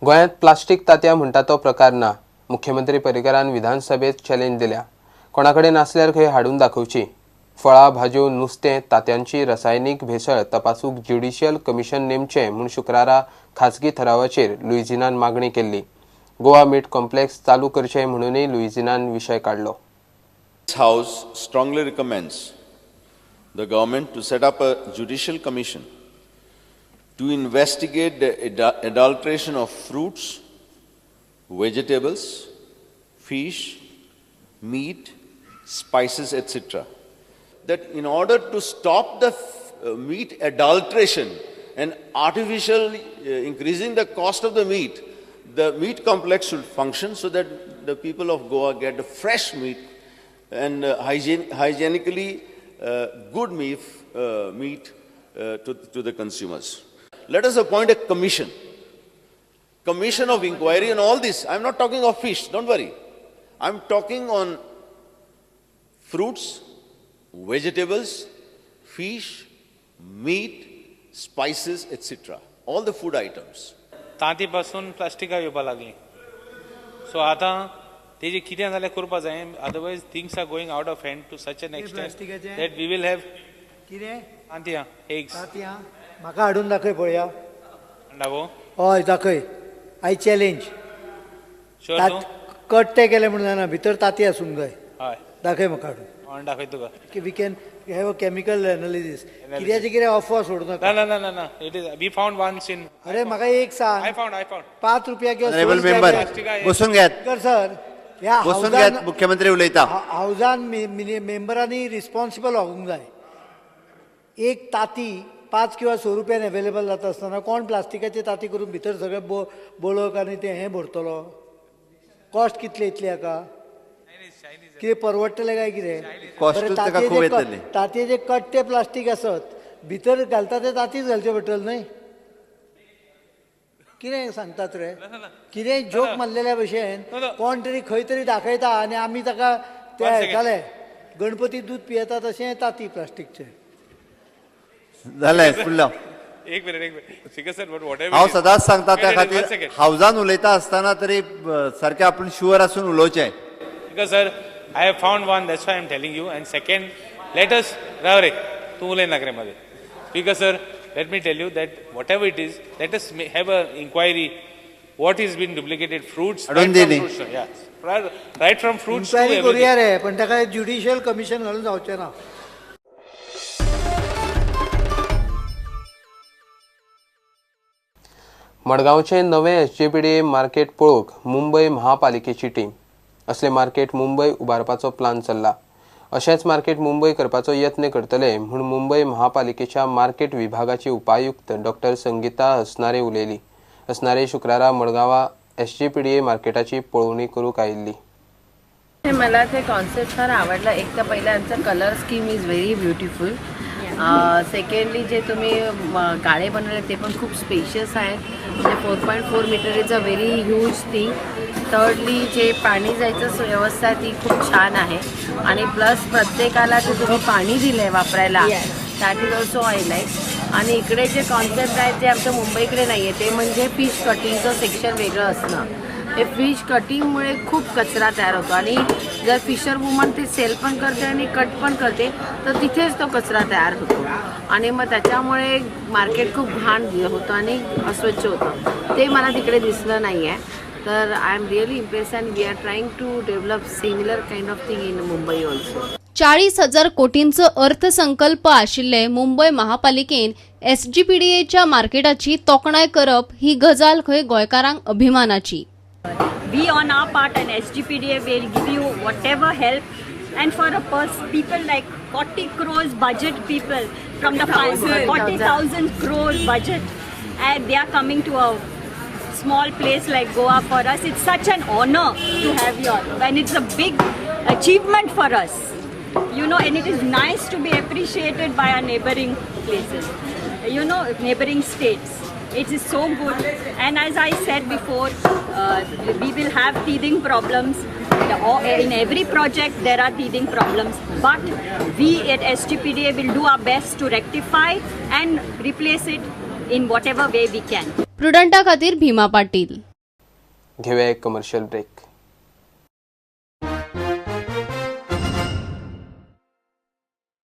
गोंयांत प्लास्टीक तांतयां म्हणटा तो प्रकार ना। मुख्यमंत्री पर्रीकारान विधानसभेत चॅलेंज दिल्या। कोणाकडेन आसल्यार खंय हाडून दाखोवची। फळां, भाज्यो, नुस्तें, तांतयांची रासायनिक भेसळ तपासूंक ज्युडिशियल कमिशन नेमचें म्हूण शुक्रारा खाजगी ठरावाचेर लुइजिनान मागणी केल्ली। गोवा मीट कॉम्प्लेक्स चालू करचें म्हणूनय लुइजिनान विशय काडलो। This House strongly recommends the government to set up a judicial commission to investigate the adulteration of fruits, vegetables, fish, meat, spices, etc. That in order to stop the meat adulteration and artificially increasing the cost of the meat complex should function so that the people of Goa get the fresh meat and hygienically good meat to the consumers. Let us appoint a commission of inquiry on all this. I'm not talking of fish, don't worry. I'm talking on fruits, vegetables, fish, meat, spices, etc. All the food items. तांतीपासून प्लास्टिका येवपाक लागली. So आतां तेजे कितें जाल्यार करपा जाय. Otherwise things are going out of hand to such an extent that we will have कितें तांतयां एग्स तांतयां म्हाका हाडून दाखय पळया. दाखो हय दाखय. I challenge. शुअर तूं कट ते केले म्हणून जायना. भितर तांती आसूंक जाय. हय दाखय म्हाका हाडून. ऑन दाखय तुका. We can have a chemical analysis. कित्याचें कितें अफवा सोडू नाका. ना ना ना ना it is we found once in. अरे म्हाका एक सांग. आय फाउंड 5 रुपया किंवा ऑनरेबल मेंबर बसून घ्यात. सर ह्या बसून घ्यात. मुख्यमंत्री उलयता. हावजान मेंबरांनी रिस्पॉन्सिबल होवंक जाय. एक ताती 5 किंवा 6 रुपयान अवेलेबल जाता आसतना कोण प्लास्टिकाची ताती करून भितर सगळे बोळक आनी ते हें भरतलो. कॉस्ट कितले येतली हाका. कितें परवडटलें काय कितें. कॉस्ट ताका खूब येतली. तातयेचे कट्टे प्लास्टीक आसत भितर घालता ते तातीच घालचे पडटले न्हय. कितें सांगतात रे. कितें जोक मारलेल्या भशेन कोण तरी खंय तरी दाखयता आनी आमी ताका ते आयकले. गणपती दूध पियेता तशें ताती प्लास्टीकचे. जालें फुडलो. एक minute speaker sir but whatever हांव सदांच सांगता त्या खातीर हावजान उलयता आसतना तरी सारकें आपूण शुअर आसून उलोवचें. Speaker sir I have found one, that's why I am telling you. And second, let us, Ravare, tu ulay nagre made. Speaker sir, let me tell you that whatever it is, let us have an inquiry. What is been duplicated fruits? Right from fruits to everything. करूया रे, पण ताका judicial commission घालून जावचें ना. मडगांवचे नवे SGPDA market पळोवंक मुंबय महापालिकेची team. असले मार्केट मुंबय उबारपाचो प्लान चल्ला. अशेंच मार्केट मुंबय करपाचो यत्न करतले म्हूण मुंबय महापालिकेच्या मार्केट विभागाची उपायुक्त डॉ. संगीता हसनारे उलयली. हसनारे शुक्रारा मडगांवा एसजीपीडीए मार्केटाची पळोवणी करूंक आयिल्ली. मला ते कॉन्सेप्ट फार आवडला. एक तर पहिला यांचा colour scheme is very beautiful. Secondly जे तुम्ही गाळे बनवले ते पण खूप स्पेशियस आहे. म्हणजे 4.4 metre is a very huge thing. Thirdly जे पाणी जायचं व्यवस्था ती खूप छान आहे. आणि प्लस प्रत्येकाला जे तुम्ही पाणी दिलं आहे वापरायला that is also I like. आणि इकडे जे कॉन्सेप्ट आहे ते आमच्या मुंबईकडे नाही आहे ते म्हणजे फिश कटिंगचं सेक्शन वेगळं असणं. हे फिश कटिंगमुळे खूप कचरा तयार होतो आणि जर फिशर वुमन ते सेल पण करते आणि कट पण करते तर तिथेच तो कचरा तयार होतो आणि मग त्याच्यामुळे मार्केट खूप घाण होतं आणि अस्वच्छ होतं. ते मला तिकडे दिसलं नाही आहे. तर I am really impress and we are trying to develop similar kind of thing in Mumbai also. 40,000 कोटींचो अर्थसंकल्प आशिल्ले मुंबय महापालिकेन एसजीपीडीएच्या मार्केटाची तोखणाय करप ही गजाल खंय गोंयकारांक अभिमानाची. We on our part and SGPDA will give you whatever help, and for people like 40 crores budget people from the 40,000 crore budget, and they are coming to a small place like Goa. For us it's such an honor to have you all, and it's a big achievement for us, you know, and it is nice to be appreciated by our neighboring places, you know, neighboring states. It is so good, and as I said before, we will have teething problems. In every project there are teething problems, but we at SGPDA will do our best to rectify and replace it in whatever way we can. प्रुडंटा खातीर भीमा पाटील. घेऊया एक commercial break.